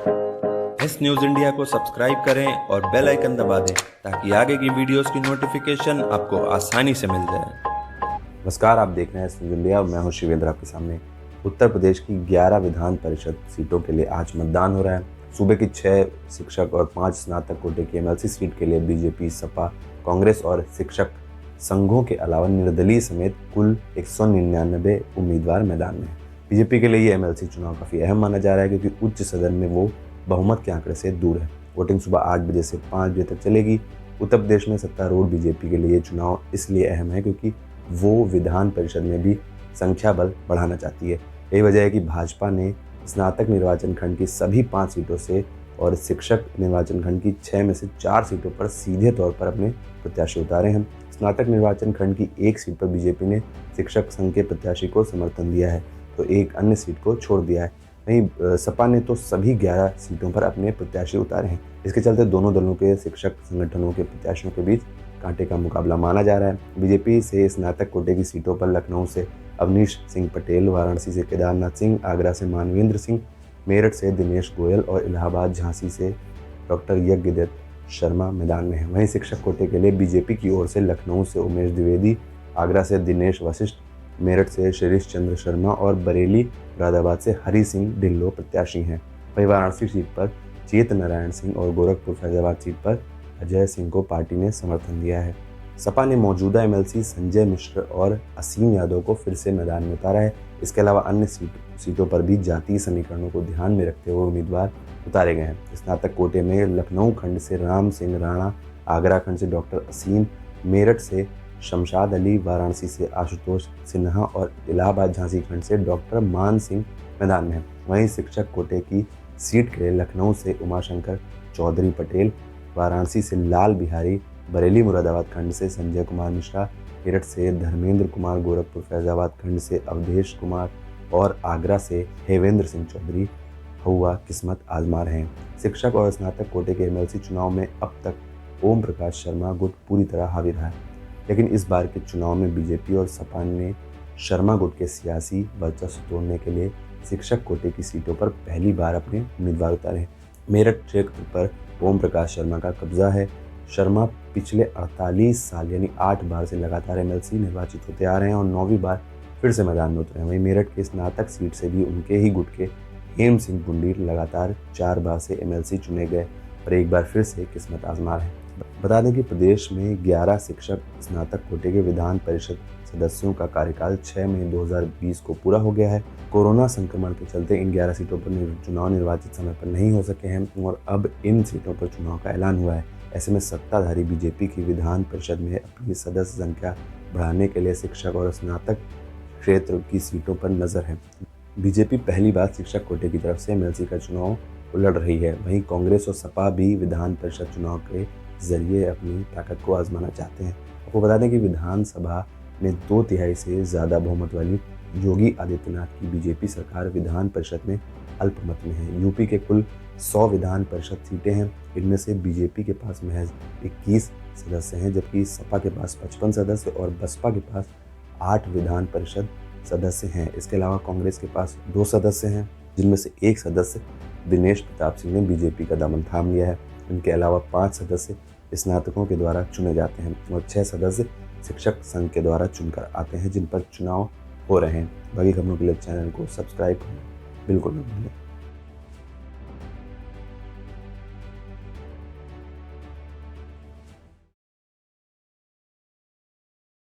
S news India को subscribe करें और बेल आइकन दबा दें ताकि आगे की वीडियोस की नोटिफिकेशन आपको आसानी से मिल जाए। नमस्कार, आप देख रहे हैं एस न्यूज़ इंडिया। मैं हूं शिवेंद्र आपके सामने। उत्तर प्रदेश की 11 विधान परिषद सीटों के लिए आज मतदान हो रहा है। सूबे की 6 शिक्षक और 5 स्नातक कोटे की एमएलसी सीट के लिए बीजेपी, सपा, कांग्रेस और शिक्षक संघों के अलावा निर्दलीय समेत कुल 199 उम्मीदवार मैदान में हैं। बीजेपी के लिए ये एमएलसी चुनाव काफ़ी अहम माना जा रहा है क्योंकि उच्च सदन में वो बहुमत के आंकड़े से दूर है। वोटिंग सुबह 8 बजे से 5 बजे तक चलेगी। उत्तर प्रदेश में सत्तारूढ़ बीजेपी के लिए ये चुनाव इसलिए अहम है क्योंकि वो विधान परिषद में भी संख्या बल बढ़ाना चाहती है। यही वजह है कि भाजपा ने स्नातक निर्वाचन खंड की सभी 5 सीटों से और शिक्षक निर्वाचन खंड की 6 में से 4 सीटों पर सीधे तौर पर अपने प्रत्याशी उतारे हैं। स्नातक निर्वाचन खंड की 1 सीट पर बीजेपी ने शिक्षक संघ के प्रत्याशी को समर्थन दिया है तो एक अन्य सीट को छोड़ दिया है। वहीं सपा ने तो सभी 11 सीटों पर अपने प्रत्याशी उतारे हैं। इसके चलते दोनों दलों के शिक्षक संगठनों के प्रत्याशियों के बीच कांटे का मुकाबला माना जा रहा है। बीजेपी से स्नातक कोटे की सीटों पर लखनऊ से अवनीश सिंह पटेल, वाराणसी से केदारनाथ सिंह, आगरा से मानवेंद्र सिंह, मेरठ से दिनेश गोयल और इलाहाबाद झांसी से डॉक्टर यज्ञदत्त शर्मा मैदान में है। वहीं शिक्षक कोटे के लिए बीजेपी की ओर से लखनऊ से उमेश द्विवेदी, आगरा से दिनेश वशिष्ठ, मेरठ से शिरीष चंद्र शर्मा और बरेली मुरादाबाद से हरि सिंह ढिल्लो प्रत्याशी हैं। वहीं वाराणसी सीट पर चेत नारायण सिंह और गोरखपुर फैजाबाद सीट पर अजय सिंह को पार्टी ने समर्थन दिया है। सपा ने मौजूदा एमएलसी संजय मिश्र और असीम यादव को फिर से मैदान में उतारा है। इसके अलावा अन्य सीटों पर भी जातीय समीकरणों को ध्यान में रखते हुए उम्मीदवार उतारे गए हैं। स्नातक कोटे में लखनऊ खंड से राम सिंह राणा, आगरा खंड से डॉक्टर असीम, मेरठ से शमशाद अली, वाराणसी से आशुतोष सिन्हा और इलाहाबाद झांसी खंड से डॉक्टर मान सिंह मैदान में है। वहीं शिक्षक कोटे की सीट के लिए लखनऊ से उमाशंकर चौधरी पटेल, वाराणसी से लाल बिहारी, बरेली मुरादाबाद खंड से संजय कुमार मिश्रा, मेरठ से धर्मेंद्र कुमार, गोरखपुर फैजाबाद खंड से अवधेश कुमार और आगरा से हेवेंद्र सिंह चौधरी हुआ किस्मत आजमा रहे हैं। शिक्षक और स्नातक कोटे के एमएलसी चुनाव में अब तक ओम प्रकाश शर्मा गुट पूरी तरह हावी रहा है, लेकिन इस बार के चुनाव में बीजेपी और सपा ने शर्मा गुट के सियासी वर्चस्व तोड़ने के लिए शिक्षक कोटे की सीटों पर पहली बार अपने उम्मीदवार उतारे हैं। मेरठ क्षेत्र पर ओम प्रकाश शर्मा का कब्जा है। शर्मा पिछले 48 साल यानी 8 बार से लगातार एमएलसी निर्वाचित होते आ रहे हैं और 9वीं बार फिर से मैदान में उतरे हैं। वहीं मेरठ के स्नातक सीट से भी उनके ही गुट के हेम सिंह बुंडीर लगातार 4 बार से एमएलसी चुने गए और एक बार फिर से किस्मत आजमा रहे हैं। बता दें कि प्रदेश में 11 शिक्षक स्नातक कोटे के विधान परिषद सदस्यों का कार्यकाल 6 मई 2020 को पूरा हो गया है। कोरोना संक्रमण के चलते इन 11 सीटों पर चुनाव निर्वाचित समय पर नहीं हो सके हैं और अब इन सीटों पर चुनाव का ऐलान हुआ है। ऐसे में सत्ताधारी बीजेपी की विधान परिषद में अपनी सदस्य संख्या बढ़ाने के लिए शिक्षक और स्नातक क्षेत्र की सीटों पर नजर है। बीजेपी पहली बार शिक्षक कोटे की तरफ से एमएलसी का चुनाव लड़ रही है। वहीं कांग्रेस और सपा भी विधान परिषद चुनाव के जरिए अपनी ताकत को आजमाना चाहते हैं। आपको बता दें कि विधानसभा में 2/3 से ज़्यादा बहुमत वाली योगी आदित्यनाथ की बीजेपी सरकार विधान परिषद में अल्पमत में है। यूपी के कुल 100 विधान परिषद सीटें हैं। इनमें से बीजेपी के पास महज 21 सदस्य हैं, जबकि सपा के पास 55 सदस्य और बसपा के पास 8 विधान परिषद सदस्य हैं। इसके अलावा कांग्रेस के पास 2 सदस्य हैं, जिनमें से 1 सदस्य दिनेश प्रताप सिंह ने बीजेपी का दामन थाम लिया है। इनके अलावा 5 सदस्य स्नातकों के द्वारा चुने जाते हैं और 6 सदस्य शिक्षक संघ के द्वारा चुनकर आते हैं, जिन पर चुनाव हो रहे हैं। बाकी खबरों के लिए चैनल को सब्सक्राइब करना बिल्कुल न भूलें।